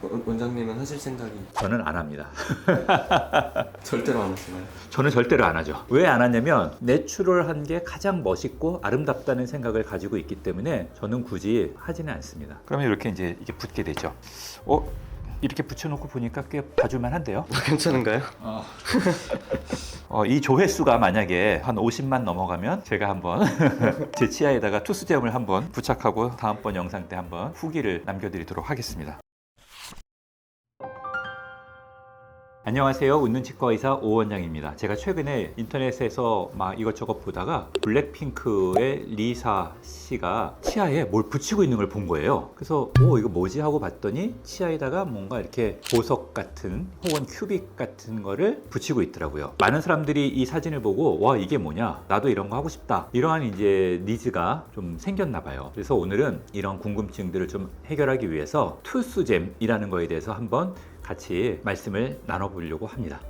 원장님은 하실 생각이 저는 안 합니다. 절대로 안 하시나요? 저는 절대로 안 하죠. 왜 안 하냐면 내추럴한 게 가장 멋있고 아름답다는 생각을 가지고 있기 때문에 저는 굳이 하지는 않습니다. 그러면 이렇게 이제 이게 붙게 되죠. 이렇게 붙여놓고 보니까 꽤 봐줄만 한데요. 괜찮은가요? 이 조회수가 만약에 한 50만 넘어가면 제가 한번 제 치아에다가 투스잼을 한번 부착하고 다음번 영상 때 한번 후기를 남겨드리도록 하겠습니다. 안녕하세요. 웃는 치과의사 오원장입니다. 제가 최근에 인터넷에서 막 이것저것 보다가 블랙핑크의 리사 씨가 치아에 뭘 붙이고 있는 걸 본 거예요. 그래서 이거 뭐지 하고 봤더니 치아에다가 뭔가 이렇게 보석 같은 혹은 큐빅 같은 거를 붙이고 있더라고요. 많은 사람들이 이 사진을 보고 와 이게 뭐냐, 나도 이런 거 하고 싶다, 이러한 이제 니즈가 좀 생겼나 봐요. 그래서 오늘은 이런 궁금증들을 좀 해결하기 위해서 투스잼이라는 거에 대해서 한번 같이 말씀을 나눠보려고 합니다.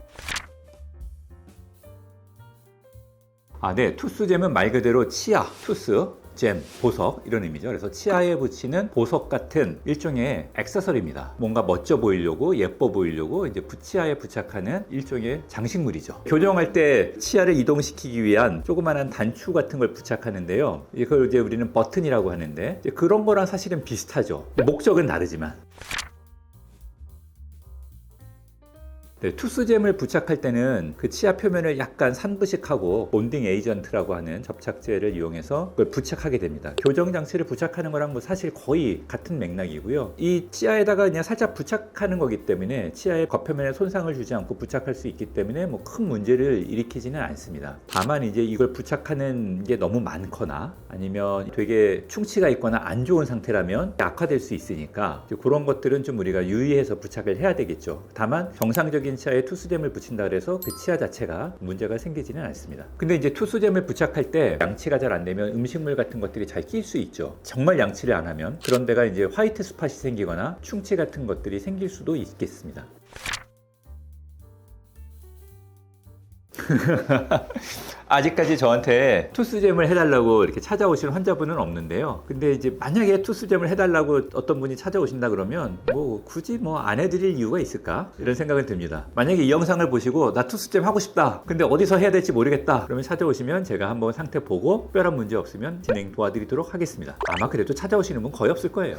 네, 투스잼은 말 그대로 치아, 투스, 잼, 보석 이런 의미죠. 그래서 치아에 붙이는 보석 같은 일종의 액세서리입니다. 뭔가 멋져 보이려고, 예뻐 보이려고 이제 치아에 부착하는 일종의 장식물이죠. 교정할 때 치아를 이동시키기 위한 조그마한 단추 같은 걸 부착하는데요. 이걸 이제 우리는 버튼이라고 하는데 이제 그런 거랑 사실은 비슷하죠. 목적은 다르지만. 네, 투스잼을 부착할 때는 그 치아 표면을 약간 산부식하고 본딩 에이전트라고 하는 접착제를 이용해서 그걸 부착하게 됩니다. 교정 장치를 부착하는 거랑 뭐 사실 거의 같은 맥락이고요. 이 치아에다가 그냥 살짝 부착하는 거기 때문에 치아의 겉표면에 손상을 주지 않고 부착할 수 있기 때문에 뭐 큰 문제를 일으키지는 않습니다. 다만 이제 이걸 부착하는 게 너무 많거나 아니면 되게 충치가 있거나 안 좋은 상태라면 악화될 수 있으니까 그런 것들은 좀 우리가 유의해서 부착을 해야 되겠죠. 다만 정상적인 치아에 투스잼을 붙인다 그래서 그 치아 자체가 문제가 생기지는 않습니다. 근데 이제 투스잼을 부착할 때 양치가 잘 안 되면 음식물 같은 것들이 잘 낄 수 있죠. 정말 양치를 안 하면 그런 데가 이제 화이트 스팟이 생기거나 충치 같은 것들이 생길 수도 있겠습니다. 아직까지 저한테 투스잼을 해달라고 이렇게 찾아오신 환자분은 없는데요. 근데 이제 만약에 투스잼을 해달라고 어떤 분이 찾아오신다 그러면 뭐 굳이 뭐 안 해드릴 이유가 있을까? 이런 생각은 듭니다. 만약에 이 영상을 보시고 나 투스잼 하고 싶다, 근데 어디서 해야 될지 모르겠다, 그러면 찾아오시면 제가 한번 상태 보고 특별한 문제 없으면 진행 도와드리도록 하겠습니다. 아마 그래도 찾아오시는 분 거의 없을 거예요.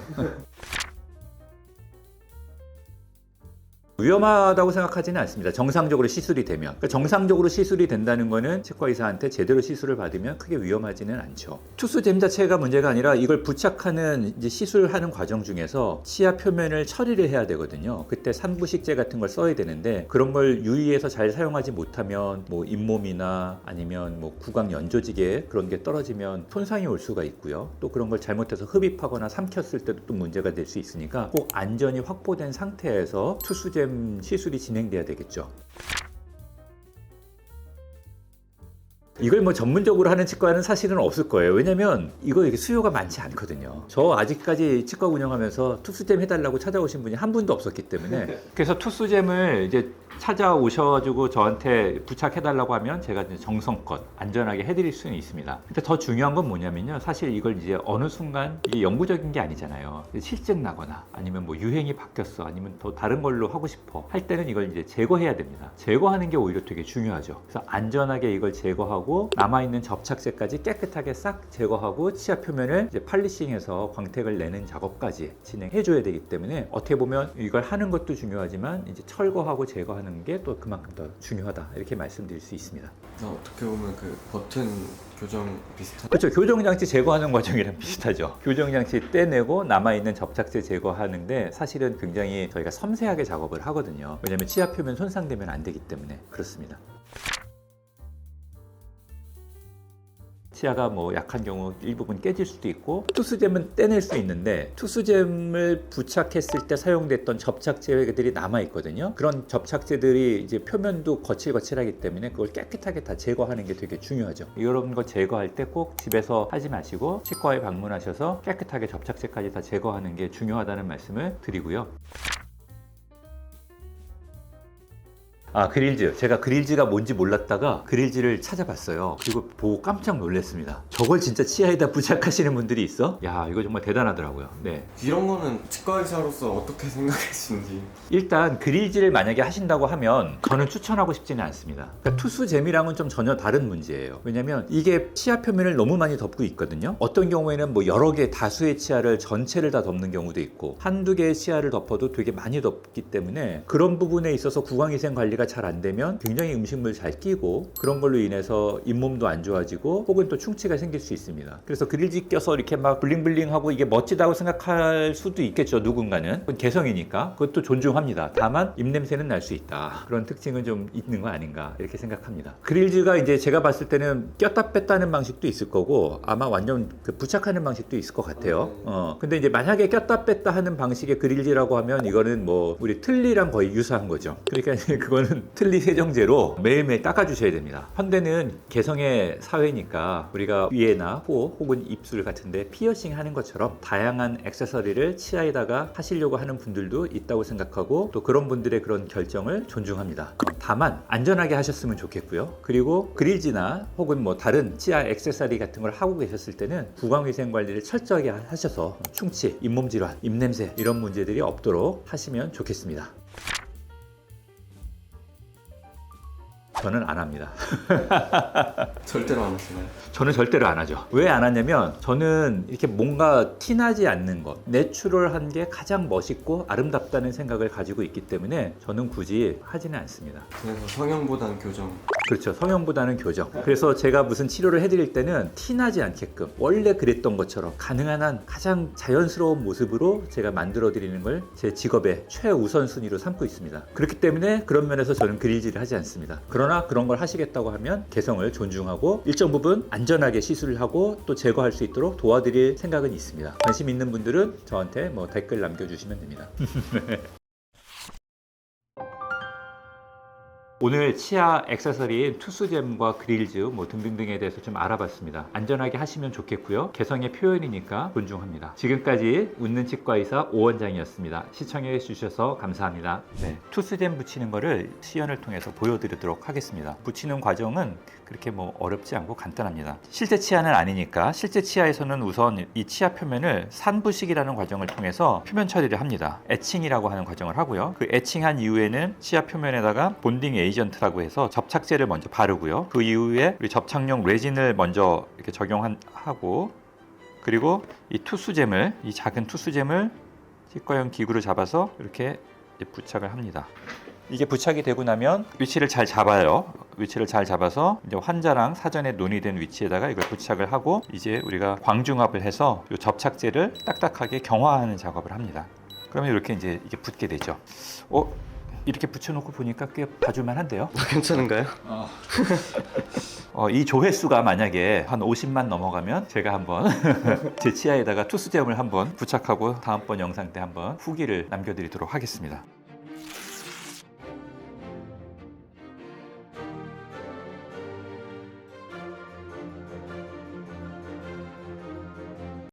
위험하다고 생각하지는 않습니다. 정상적으로 시술이 되면. 그러니까 정상적으로 시술이 된다는 거는 치과 의사한테 제대로 시술을 받으면 크게 위험하지는 않죠. 투스잼 자체가 문제가 아니라 이걸 부착하는 이제 시술하는 과정 중에서 치아 표면을 처리를 해야 되거든요. 그때 산부식제 같은 걸 써야 되는데 그런 걸 유의해서 잘 사용하지 못하면 뭐 잇몸이나 아니면 뭐 구강 연조직에 그런 게 떨어지면 손상이 올 수가 있고요. 또 그런 걸 잘못해서 흡입하거나 삼켰을 때도 또 문제가 될 수 있으니까 꼭 안전이 확보된 상태에서 투스잼 시술이 진행돼야 되겠죠. 이걸 뭐 전문적으로 하는 치과는 사실은 없을 거예요. 왜냐면 이거 이렇게 수요가 많지 않거든요. 저 아직까지 치과 운영하면서 투스잼 해달라고 찾아오신 분이 한 분도 없었기 때문에 그래서 투스잼을 이제 찾아오셔가지고 저한테 부착해달라고 하면 제가 이제 정성껏 안전하게 해드릴 수는 있습니다. 근데 더 중요한 건 뭐냐면요. 사실 이걸 이제 어느 순간 이게 영구적인 게 아니잖아요. 실증 나거나 아니면 뭐 유행이 바뀌었어, 아니면 더 다른 걸로 하고 싶어 할 때는 이걸 이제 제거해야 됩니다. 제거하는 게 오히려 되게 중요하죠. 그래서 안전하게 이걸 제거하고 남아있는 접착제까지 깨끗하게 싹 제거하고 치아 표면을 이제 팔리싱해서 광택을 내는 작업까지 진행해줘야 되기 때문에 어떻게 보면 이걸 하는 것도 중요하지만 이제 철거하고 제거하는 게 또 그만큼 더 중요하다, 이렇게 말씀드릴 수 있습니다. 어떻게 보면 그 버튼 교정 비슷한. 그렇죠. 교정장치 제거하는 과정이랑 비슷하죠. 교정장치 떼내고 남아있는 접착제 제거하는데 사실은 굉장히 저희가 섬세하게 작업을 하거든요. 왜냐하면 치아 표면 손상되면 안 되기 때문에 그렇습니다. 치아가 뭐 약한 경우 일부분 깨질 수도 있고 투스잼은 떼낼 수 있는데 투스잼을 부착했을 때 사용됐던 접착제들이 남아 있거든요. 그런 접착제들이 이제 표면도 거칠거칠하기 때문에 그걸 깨끗하게 다 제거하는 게 되게 중요하죠. 이런 거 제거할 때 꼭 집에서 하지 마시고 치과에 방문하셔서 깨끗하게 접착제까지 다 제거하는 게 중요하다는 말씀을 드리고요. 아, 그릴즈. 제가 그릴즈가 뭔지 몰랐다가 그릴즈를 찾아봤어요. 그리고 보고 깜짝 놀랐습니다. 저걸 진짜 치아에다 부착하시는 분들이 있어? 야, 이거 정말 대단하더라고요. 네. 이런 거는 치과 의사로서 어떻게 생각하시는지. 일단 그릴즈를 만약에 하신다고 하면 저는 추천하고 싶지는 않습니다. 그러니까 투수잼이랑은 좀 전혀 다른 문제예요. 왜냐면 이게 치아 표면을 너무 많이 덮고 있거든요. 어떤 경우에는 뭐 여러 개 다수의 치아를 전체를 다 덮는 경우도 있고 한두 개의 치아를 덮어도 되게 많이 덮기 때문에 그런 부분에 있어서 구강위생 관리가 잘 안 되면 굉장히 음식물 잘 끼고 그런 걸로 인해서 잇몸도 안 좋아지고 혹은 또 충치가 생길 수 있습니다. 그래서 그릴즈 껴서 이렇게 막 블링블링하고 이게 멋지다고 생각할 수도 있겠죠. 누군가는. 그건 개성이니까 그것도 존중합니다. 다만 입냄새는 날 수 있다. 그런 특징은 좀 있는 거 아닌가 이렇게 생각합니다. 그릴즈가 이제 제가 봤을 때는 꼈다 뺐다 하는 방식도 있을 거고 아마 완전 그 부착하는 방식도 있을 것 같아요. 근데 이제 만약에 꼈다 뺐다 하는 방식의 그릴즈라고 하면 이거는 뭐 우리 틀니랑 거의 유사한 거죠. 그러니까 그거는 틀니 세정제로 매일매일 닦아주셔야 됩니다. 현대는 개성의 사회니까 우리가 위에나 코 혹은 입술 같은데 피어싱 하는 것처럼 다양한 액세서리를 치아에다가 하시려고 하는 분들도 있다고 생각하고 또 그런 분들의 그런 결정을 존중합니다. 다만 안전하게 하셨으면 좋겠고요. 그리고 그릴즈나 혹은 뭐 다른 치아 액세서리 같은 걸 하고 계셨을 때는 구강위생 관리를 철저하게 하셔서 충치, 잇몸 질환, 입냄새 이런 문제들이 없도록 하시면 좋겠습니다. 저는 안 합니다. 절대로 안 하시나요? 저는 절대로 안 하죠. 왜 안 하냐면 저는 이렇게 뭔가 티나지 않는 것, 내추럴한 게 가장 멋있고 아름답다는 생각을 가지고 있기 때문에 저는 굳이 하지는 않습니다. 그래서 성형보단 교정. 그렇죠. 성형보다는 교정. 그래서 제가 무슨 치료를 해드릴 때는 티나지 않게끔 원래 그랬던 것처럼 가능한 한 가장 자연스러운 모습으로 제가 만들어드리는 걸 제 직업의 최우선순위로 삼고 있습니다. 그렇기 때문에 그런 면에서 저는 그릴즈를 하지 않습니다. 그러나 그런 걸 하시겠다고 하면 개성을 존중하고 일정 부분 안전하게 시술을 하고 또 제거할 수 있도록 도와드릴 생각은 있습니다. 관심 있는 분들은 저한테 뭐 댓글 남겨주시면 됩니다. 오늘 치아 액세서리인 투수잼과 그릴즈 뭐 등등등에 대해서 좀 알아봤습니다. 안전하게 하시면 좋겠고요. 개성의 표현이니까 존중합니다. 지금까지 웃는 치과의사 오원장이었습니다. 시청해 주셔서 감사합니다. 네, 투수잼 붙이는 거를 시연을 통해서 보여드리도록 하겠습니다. 붙이는 과정은 그렇게 뭐 어렵지 않고 간단합니다. 실제 치아는 아니니까 실제 치아에서는 우선 이 치아 표면을 산부식이라는 과정을 통해서 표면 처리를 합니다. 에칭이라고 하는 과정을 하고요. 그 에칭한 이후에는 치아 표면에다가 본딩 에이전트라고 해서 접착제를 먼저 바르고요. 그 이후에 우리 접착용 레진을 먼저 이렇게 적용하고 그리고 이 투수잼을 이 작은 투수잼을 치과용 기구를 잡아서 이렇게 부착을 합니다. 이게 부착이 되고 나면 위치를 잘 잡아요. 위치를 잘 잡아서 이제 환자랑 사전에 논의된 위치에다가 이걸 부착을 하고 이제 우리가 광중압을 해서 이 접착제를 딱딱하게 경화하는 작업을 합니다. 그러면 이렇게 이제 이게 붙게 되죠. 이렇게 붙여놓고 보니까 꽤 봐줄만 한데요. 괜찮은가요? 이 조회수가 만약에 한 50만 넘어가면 제가 한번 제 치아에다가 투수잼을 한번 부착하고 다음번 영상 때 한번 후기를 남겨드리도록 하겠습니다.